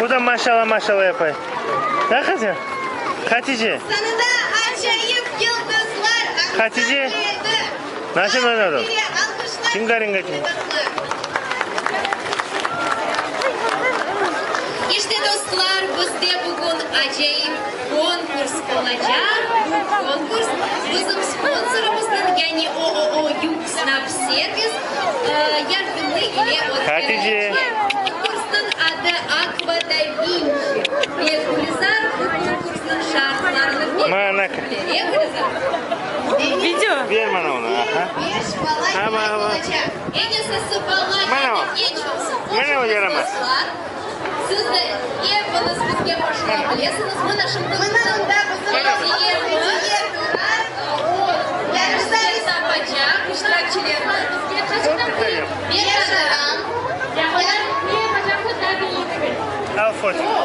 Burada maşallah yapayım. Ne kızım? Hatice. Sonunda acayip yıldızlar. Hatice. Nasıl oynadım? Alkışlar. Cingaringa cing. İşte dostlar, bizde bugün acayip konkurs olacak. Bu konkurs bizim sponsorumuzdan yani OOO Yuksnap Servis yardımı ile Hatice. Konkursun adı Aqua Da Vinci. Regulizar bu konkursun şartlarını Mana. Regulizar. Video. Ver bana onu. Aha. 5 Ha, balay ha. olacak. En iyisi balay. Mana o. En çok Mana o yaramaz. Siz de hepiniz bizga boshqa bilasiz. Bu нашим Al foto.